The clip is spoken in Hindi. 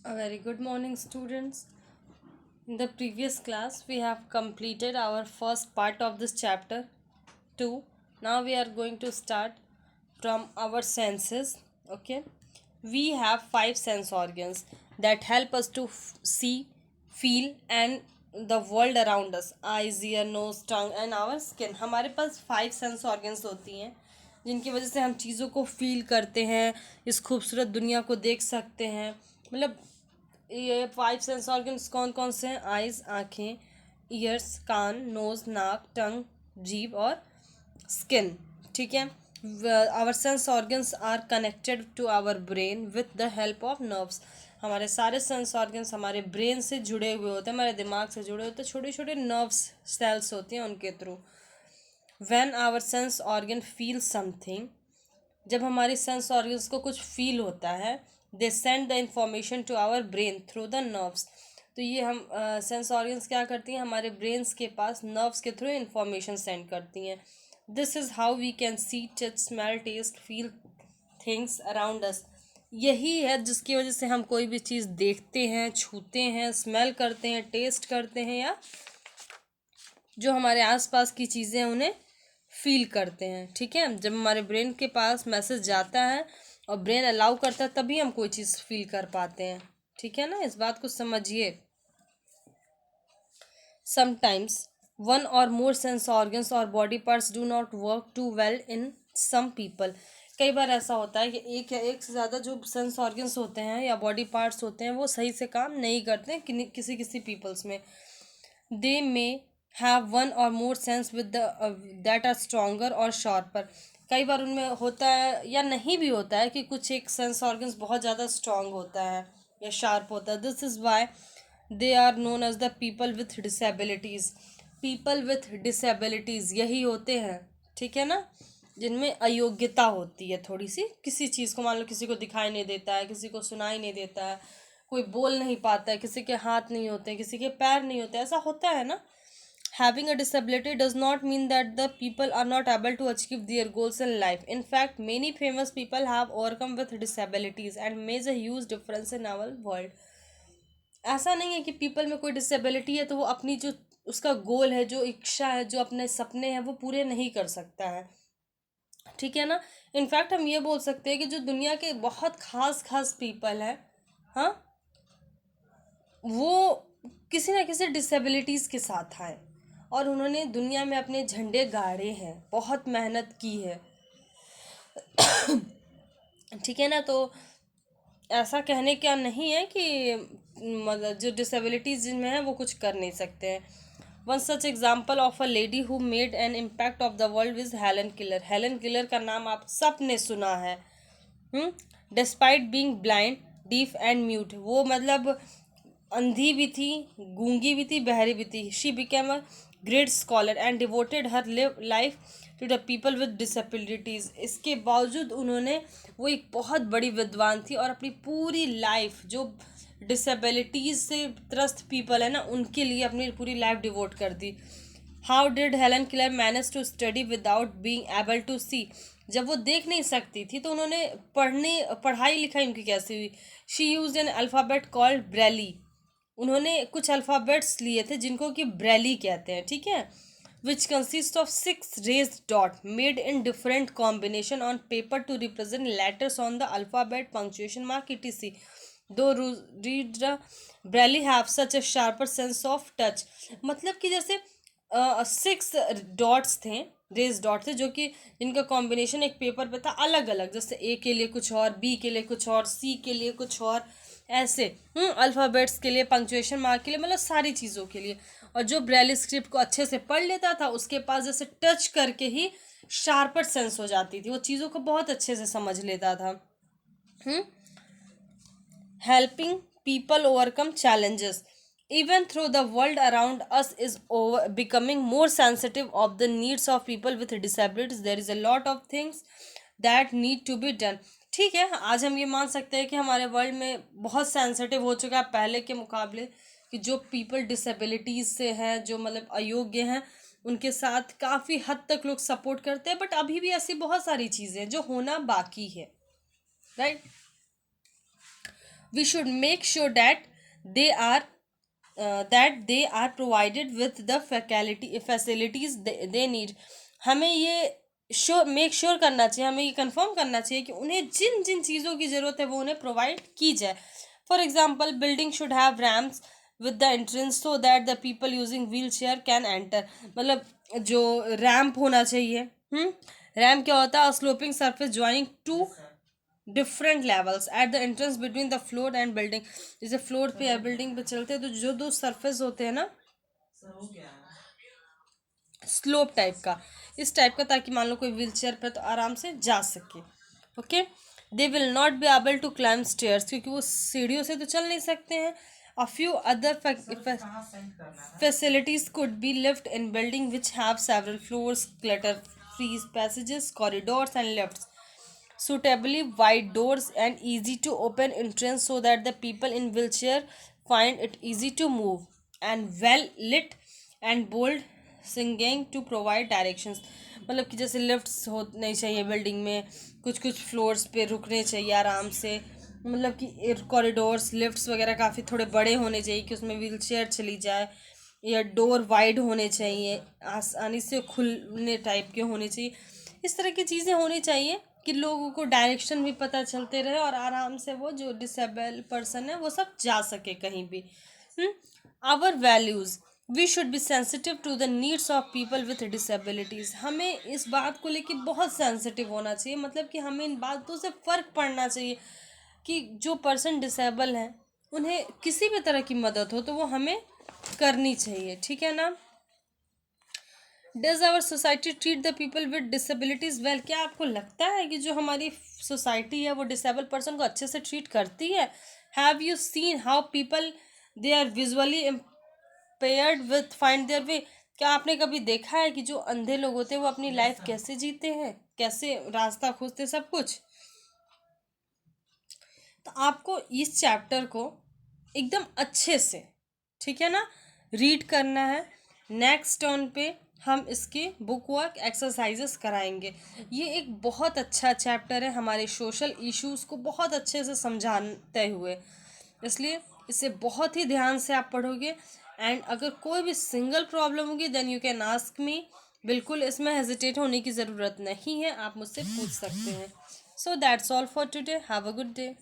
A very good morning, students. In the previous class, we have completed our first part of this chapter 2. Now we are going to start from our senses. Okay, we have five sense organs that help us to see, feel, and the world around us: eyes, ear, nose, tongue, and our skin. हमारे पास फाइव सेंस ऑर्गन्स होती हैं जिनकी वजह से हम चीज़ों को फील करते हैं, इस खूबसूरत दुनिया को देख सकते हैं। मतलब ये फाइव सेंस ऑर्गन्स कौन कौन से हैं? आइज आँखें, ईयर्स कान, नोज नाक, टंग जीभ और स्किन। ठीक है। Our sense organs are connected to our brain with the help of nerves. हमारे सारे सेंस ऑर्गन्स हमारे ब्रेन से जुड़े हुए होते हैं, हमारे दिमाग से जुड़े होते हैं, छोटे छोटे नर्व्स सेल्स होती हैं उनके थ्रू। When our sense organ feel something, जब हमारी सेंस ऑर्गन्स को कुछ फील होता है, they send the information to our brain through the nerves. तो ये हम सेंस ऑर्गन्स क्या करती हैं, हमारे ब्रेन्स के पास नर्व्स के थ्रू इंफॉर्मेशन सेंड करती हैं। This is how we can see, touch, smell, taste, feel things around us. यही है जिसकी वजह से हम कोई भी चीज़ देखते हैं, छूते हैं, स्मेल करते हैं, टेस्ट करते हैं, या जो हमारे आसपास की चीज़ें हैं उन्हें फील करते हैं। ठीक है। जब हमारे ब्रेन के पास मैसेज जाता है और ब्रेन अलाउ करता है तभी हम कोई चीज़ फील कर पाते हैं। ठीक है ना, इस बात को समझिए। Sometimes one or more sense organs or body parts do not work too well in some people. कई बार ऐसा होता है कि एक या एक से ज़्यादा जो सेंस ऑर्गन्स होते हैं या बॉडी पार्ट्स होते हैं वो सही से काम नहीं करते हैं किसी किसी पीपल्स में। दे मे have one or more sense with that are stronger or sharper. कई बार उनमें होता है या नहीं भी होता है कि कुछ एक सेंस ऑर्गन्स बहुत ज़्यादा स्ट्रांग होता है या शार्प होता है। This is why they are known as the people with disabilities. People with disabilities यही होते हैं, ठीक है ना, जिनमें अयोग्यता होती है थोड़ी सी किसी चीज़ को। मान लो किसी को दिखाई नहीं देता है, किसी को सुनाई नहीं देता है, कोई बोल नहीं पाता है, किसी के हाथ नहीं होते, किसी के पैर नहीं होते, ऐसा होता है ना। Having a disability does not mean that the people are not able to achieve their goals in life. In fact, many famous people have overcome with disabilities and made a huge difference in our world. ऐसा नहीं है कि पीपल में कोई डिसेबिलिटी है तो वो अपनी जो उसका गोल है, जो इच्छा है, जो अपने सपने हैं वो पूरे नहीं कर सकता है। ठीक है ना। इनफैक्ट हम ये बोल सकते हैं कि जो दुनिया के बहुत खास खास पीपल हैं, हाँ, वो किसी ना किसी डिसेबिलिटीज़ के साथ आए और उन्होंने दुनिया में अपने झंडे गाड़े हैं, बहुत मेहनत की है। ठीक है ना। तो ऐसा कहने का नहीं है कि मतलब जो डिसेबिलिटीज़ जिनमें है वो कुछ कर नहीं सकते हैं। One such example of a lady who made an impact of the world is Helen killer. Helen killer का नाम आप सब ने सुना है। Despite being blind, deaf and mute, वो मतलब अंधी भी थी, गूंगी भी थी, बहरी भी थी। She became a great scholar and devoted her life to the people with disabilities. इसके बावजूद उन्होंने, वो एक बहुत बड़ी विद्वान थी और अपनी पूरी लाइफ जो डिसेबिलिटीज़ से त्रस्त पीपल है ना उनके लिए अपनी पूरी लाइफ डिवोट कर दी। How did Helen Keller manage to study without being able to see. जब वो देख नहीं सकती थी तो उन्होंने पढ़ाई लिखाई उनकी कैसे हुई। She use N alphabet called Braille. उन्होंने कुछ अल्फ़ाबेट्स लिए थे जिनको कि ब्रेली कहते हैं, ठीक है, which consist of 6 rays dot made in different combination on paper to represent letters on the alphabet, punctuation mark, etc. दो read Braille have such a sharper sense of touch. मतलब कि जैसे 6 डॉट्स थे, रेज डॉट थे, जो कि जिनका कॉम्बिनेशन एक पेपर पे था अलग अलग, जैसे ए के लिए कुछ और, बी के लिए कुछ और, सी के लिए कुछ और, ऐसे अल्फ़ाबेट्स के लिए, पंक्चुएशन मार्क के लिए, मतलब सारी चीज़ों के लिए। और जो ब्रेली स्क्रिप्ट को अच्छे से पढ़ लेता था उसके पास जैसे टच करके ही शार्पर सेंस हो जाती थी, वो चीज़ों को बहुत अच्छे से समझ लेता था। Helping people overcome challenges. Even though the world around us is becoming more sensitive of the needs of people with disabilities, there is a lot of things that need to be done. ठीक है, आज हम ये मान सकते हैं कि हमारे वर्ल्ड में बहुत सेंसिटिव हो चुका है पहले के मुकाबले, कि जो पीपल डिसेबिलिटीज़ से हैं, जो मतलब अयोग्य हैं, उनके साथ काफ़ी हद तक लोग सपोर्ट करते हैं, बट अभी भी ऐसी बहुत सारी चीज़ें हैं जो होना बाकी है, right. we should make sure they are they are provided with the facilities they need. हमें ये मेक श्योर करना चाहिए, हमें ये कंफर्म करना चाहिए कि उन्हें जिन जिन चीज़ों की ज़रूरत है वो उन्हें प्रोवाइड की जाए. For example, building should have ramps with the entrance so that the people using wheel chair can enter. मतलब जो रैम्प होना चाहिए. रैम्प क्या होता है? Sloping surface joining two different levels at the entrance between the floor and building. जैसे फ्लोर पे या बिल्डिंग पे चलते हैं तो जो दो सरफेस होते हैं ना, स्लोप टाइप का, इस टाइप का, ताकि मान लो कोई व्हील चेयर पर तो आराम से जा सके. Okay. They will not be able to climb stairs, क्योंकि वो सीढ़ियों से तो चल नहीं सकते हैं. A few other facilities could be left in building which have several floors, clutter-free passages, corridors and lifts. Suitably wide doors and easy to open entrance so that the people in wheelchair find it easy to move, and well lit and bold singing to provide directions. मतलब कि जैसे लिफ्ट्स हो नहीं चाहिए बिल्डिंग में, कुछ कुछ फ्लोर्स पे रुकने चाहिए आराम से. मतलब कि कॉरिडोर्स, लिफ्ट्स वगैरह काफ़ी थोड़े बड़े होने चाहिए कि उसमें व्हील चेयर चली जाए, या डोर वाइड होने चाहिए, आसानी से खुलने टाइप के होने चाहिए. इस तरह की चीज़ें होनी चाहिए कि लोगों को डायरेक्शन भी पता चलते रहे और आराम से वो जो डिसेबल पर्सन है वो सब जा सके कहीं भी. Our values, we should be sensitive to the needs of people with disabilities. हमें इस बात को लेकर बहुत सेंसिटिव होना चाहिए. मतलब कि हमें इन बातों से फ़र्क पड़ना चाहिए कि जो पर्सन डिसेबल हैं उन्हें किसी भी तरह की मदद हो तो वो हमें करनी चाहिए. ठीक है ना. Does our society treat the people with disabilities well. क्या आपको लगता है कि जो हमारी सोसाइटी है वो डिसेबल पर्सन को अच्छे से ट्रीट करती है? Have you seen how people they are visually impaired with find their way. क्या आपने कभी देखा है कि जो अंधे लोग होते हैं वो अपनी लाइफ कैसे जीते हैं, कैसे रास्ता खोजते, सब कुछ. तो आपको इस चैप्टर को एकदम अच्छे से, ठीक है ना, रीड करना है. नेक्स्ट टर्न पे हम इसके बुक वर्क एक्सरसाइजेस कराएंगे. ये एक बहुत अच्छा चैप्टर है हमारे सोशल इश्यूज़ को बहुत अच्छे से समझाते हुए, इसलिए इसे बहुत ही ध्यान से आप पढ़ोगे. एंड अगर कोई भी सिंगल प्रॉब्लम होगी then you can ask me. बिल्कुल इसमें हेजिटेट होने की ज़रूरत नहीं है, आप मुझसे पूछ सकते हैं. So that's all for today. Have a good day.